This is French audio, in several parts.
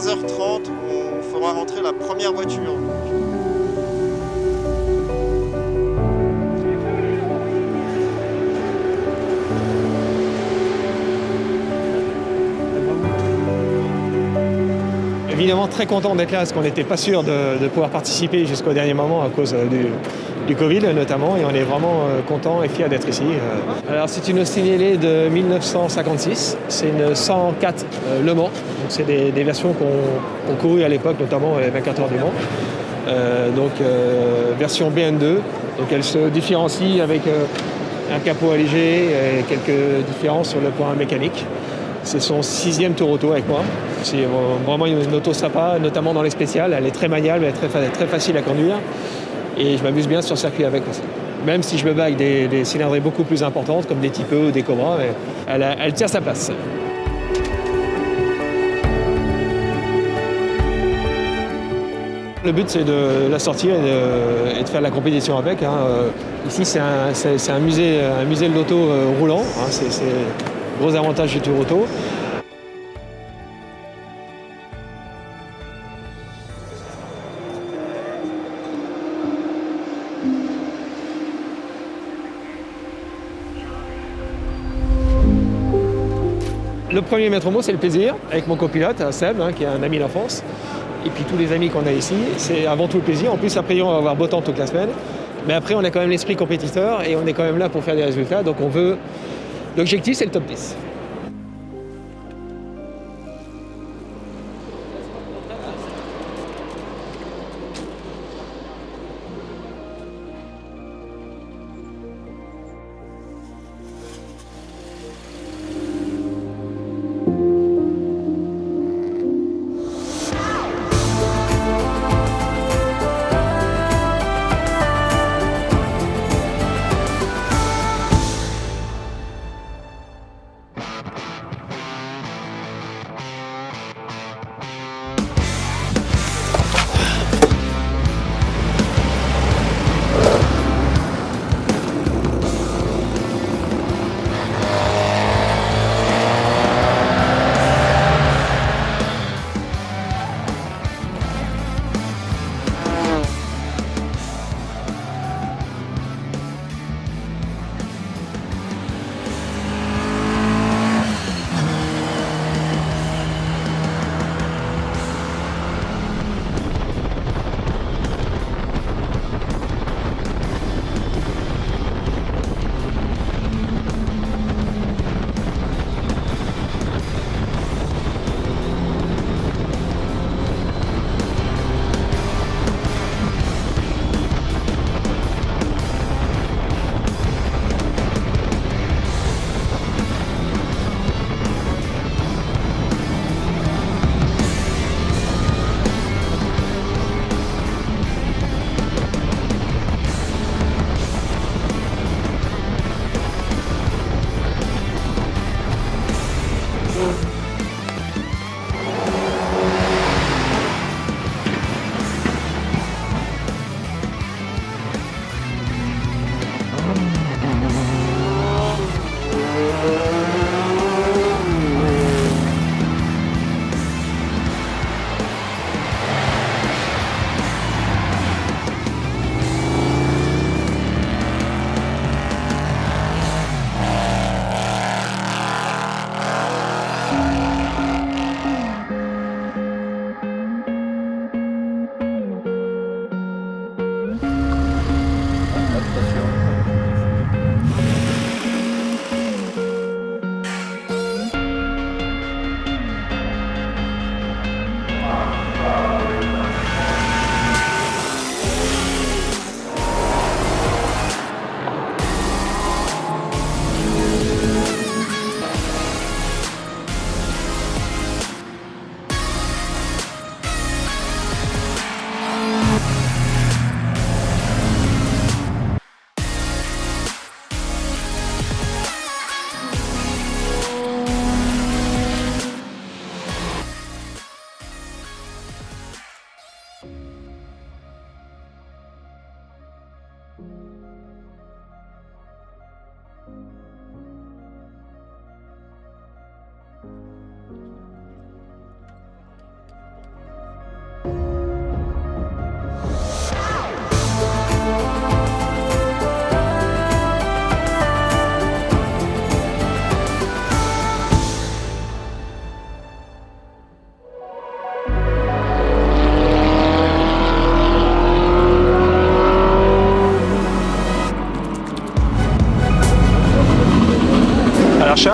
15h30, on fera rentrer la première voiture. Évidemment très content d'être là parce qu'on n'était pas sûr de pouvoir participer jusqu'au dernier moment à cause du Covid notamment, et on est vraiment content et fiers d'être ici. Alors c'est une Ostinelé de 1956, c'est une 104 Le Mans, donc c'est des versions qu'on couru à l'époque, notamment les 24 heures du Mans. Version BN2, donc elle se différencie avec un capot allégé et quelques différences sur le point mécanique. C'est son 6e tour auto avec moi. C'est vraiment une auto sympa, notamment dans les spéciales. Elle est très maniable, elle est très facile à conduire. Et je m'amuse bien sur le circuit avec aussi. Même si je me bats avec des cylindrées beaucoup plus importantes, comme des Type E ou des Cobra, elle tient sa place. Le but, c'est de la sortir et de faire de la compétition avec. Ici, c'est un musée de l'auto roulant. C'est le gros avantage du tour auto. Le premier maître mot, c'est le plaisir, avec mon copilote, Seb, qui est un ami d'enfance. Et puis tous les amis qu'on a ici, c'est avant tout le plaisir. En plus, après, on va avoir beau temps toute la semaine. Mais après, on a quand même l'esprit compétiteur et on est quand même là pour faire des résultats. Donc l'objectif, c'est le top 10.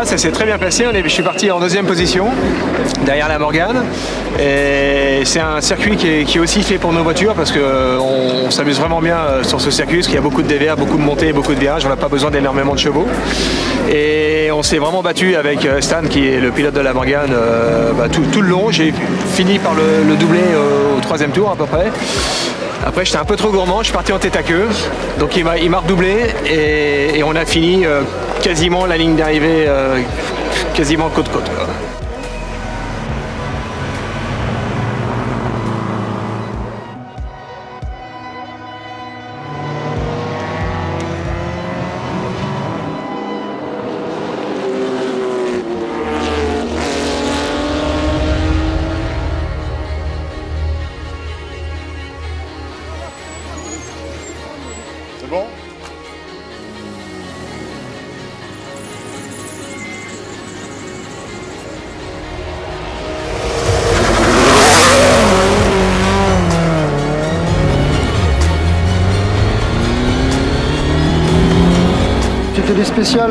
ça s'est très bien passé. Je suis parti en deuxième position, derrière la Morgane. Et c'est un circuit qui est aussi fait pour nos voitures parce qu'on s'amuse vraiment bien sur ce circuit, parce qu'il y a beaucoup de dévers, beaucoup de montées, beaucoup de virages. On n'a pas besoin d'énormément de chevaux. Et on s'est vraiment battu avec Stan, qui est le pilote de la Morgane, tout le long. J'ai fini par le doubler au troisième tour à peu près. Après, j'étais un peu trop gourmand, je suis parti en tête à queue. Donc il m'a redoublé et on a fini quasiment la ligne d'arrivée, quasiment côte-côte. C'est bon? C'était des spéciales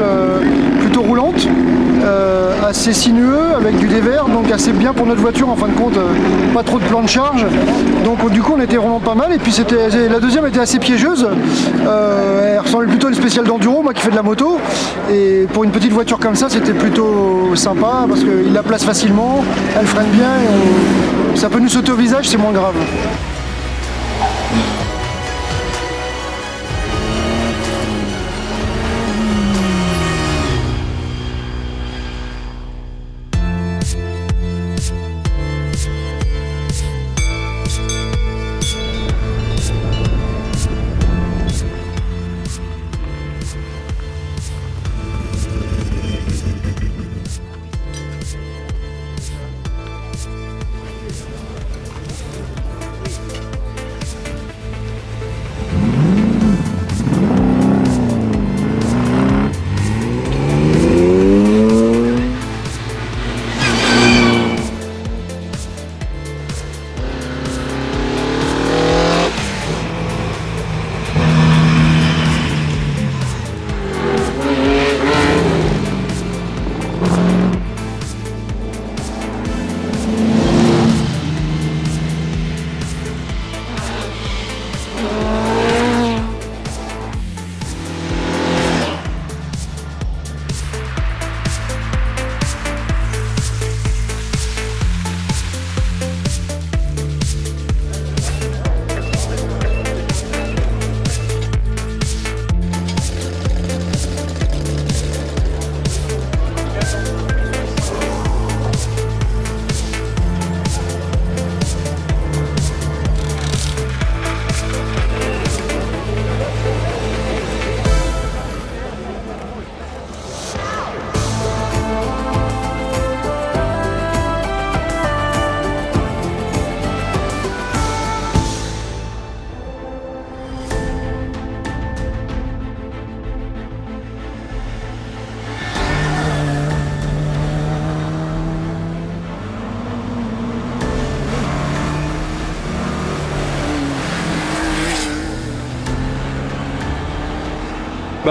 plutôt roulantes, assez sinueux, avec du dévers, donc assez bien pour notre voiture en fin de compte, pas trop de plan de charge. Donc du coup on était vraiment pas mal, et puis la deuxième était assez piégeuse, elle ressemblait plutôt à une spéciale d'enduro, moi qui fais de la moto, et pour une petite voiture comme ça c'était plutôt sympa, parce qu'il la place facilement, elle freine bien, et ça peut nous sauter au visage, c'est moins grave.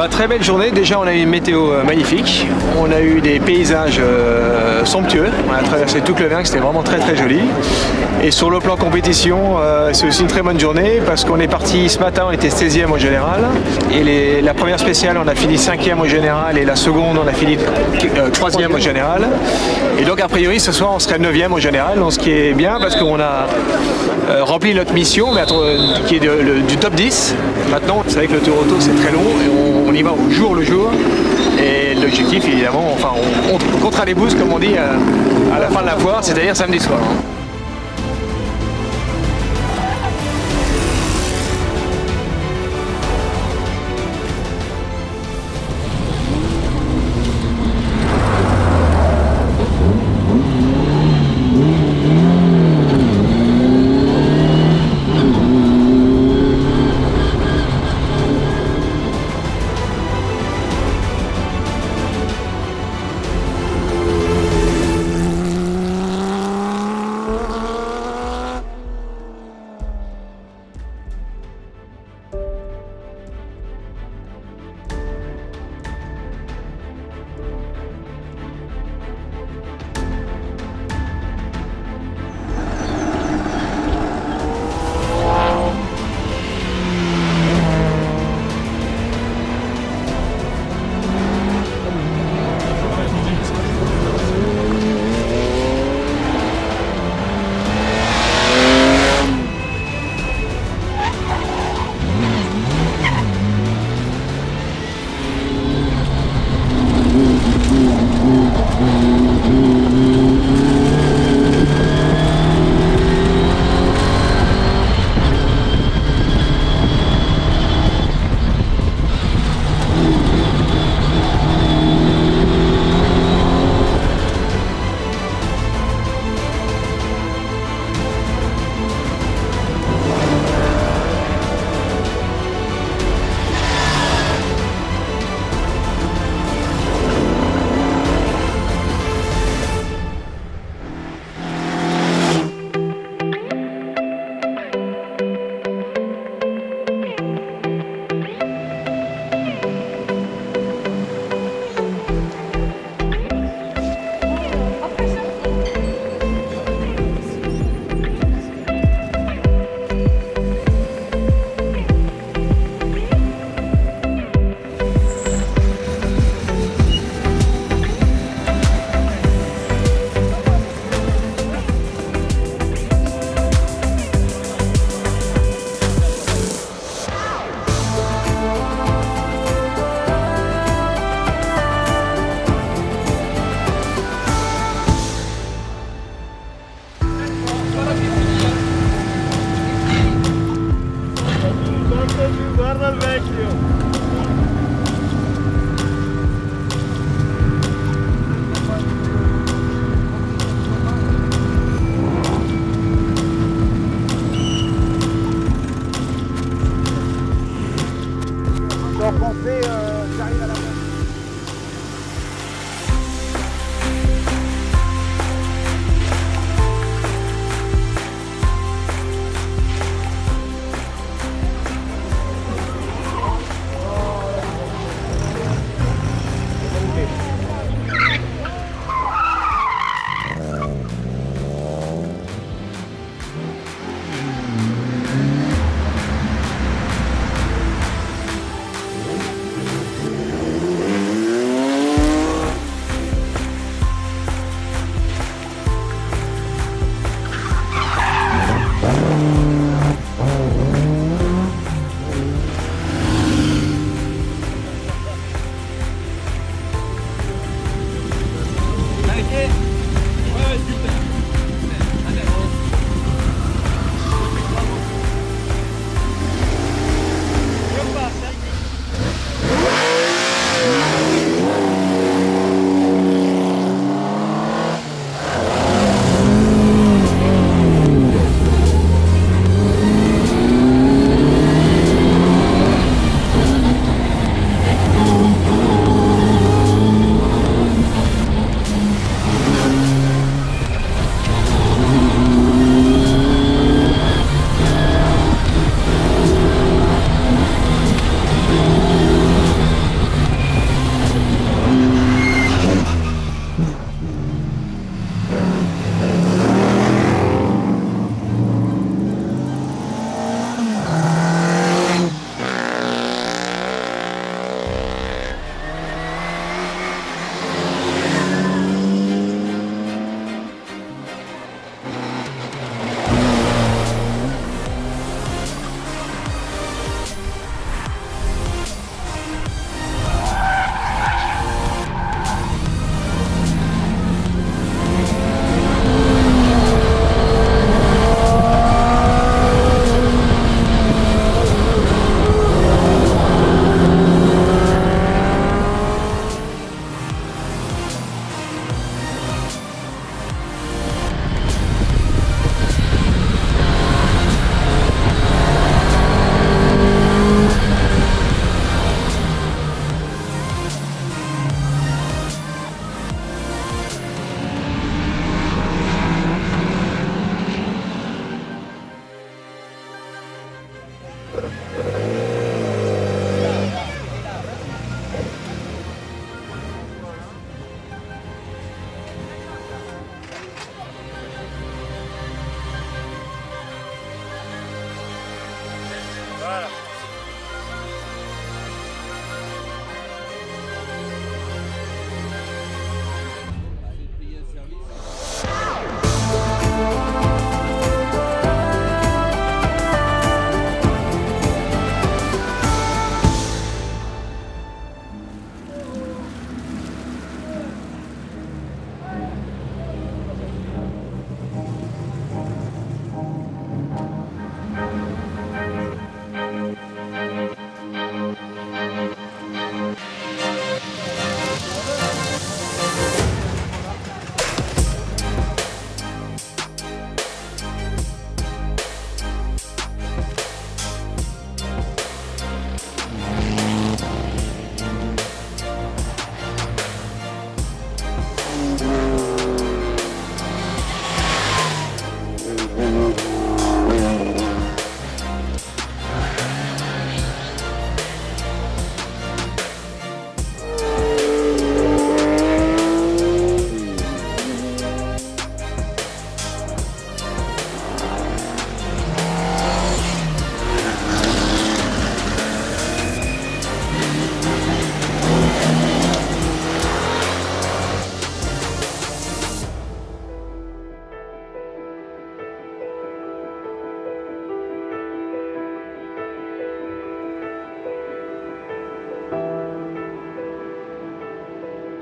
Très belle journée, déjà on a eu une météo magnifique, on a eu des paysages somptueux, on a traversé tout le Vin, c'était vraiment très très joli. Et sur le plan compétition, c'est aussi une très bonne journée parce qu'on est parti ce matin, on était 16e au général, et la première spéciale on a fini 5e au général, et la seconde on a fini 3e au général. Et donc a priori ce soir on serait 9e au général, donc ce qui est bien parce qu'on a rempli notre mission, mais qui est du top 10. Maintenant, c'est vrai que le Tour Auto c'est très long et on y va au jour le jour. Et l'objectif évidemment, enfin on comptera les boosts comme on dit à la fin de la foire, c'est-à-dire samedi soir.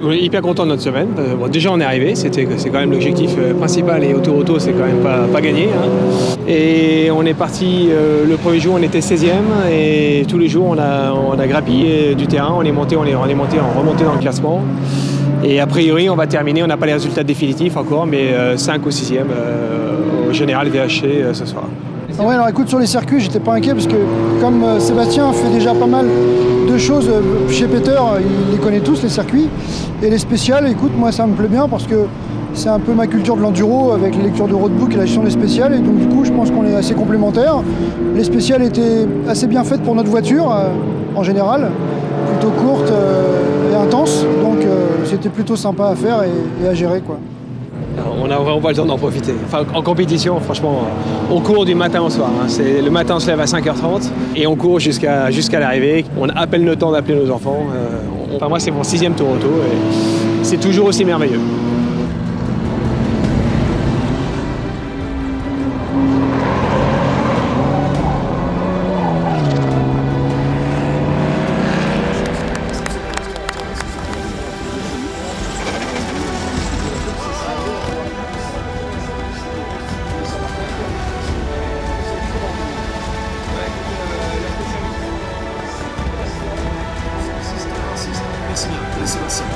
On est hyper content de notre semaine. Bon, déjà on est arrivé, c'est quand même l'objectif principal et Autoroto c'est quand même pas gagné. Hein. Et on est parti, le premier jour on était 16e et tous les jours on a grappillé du terrain, on est remonté dans le classement. Et a priori on va terminer, on n'a pas les résultats définitifs encore, mais 5 ou 6e au général VHC ce soir. Ah ouais, alors écoute, sur les circuits, j'étais pas inquiet parce que comme Sébastien fait déjà pas mal de choses chez Peter, il les connaît tous les circuits. Et les spéciales, écoute, moi ça me plaît bien parce que c'est un peu ma culture de l'enduro avec les lectures de roadbook et la gestion des spéciales. Et donc du coup, je pense qu'on est assez complémentaires. Les spéciales étaient assez bien faites pour notre voiture en général, plutôt courtes et intenses. Donc c'était plutôt sympa à faire et à gérer, quoi. On a vraiment pas le temps d'en profiter. Enfin, en compétition, franchement, on court du matin au soir. Hein. Le matin, on se lève à 5h30 et on court jusqu'à l'arrivée. On a à peine le temps d'appeler nos enfants. Enfin, moi, c'est mon 6e tour auto et c'est toujours aussi merveilleux. Allez Sébastien.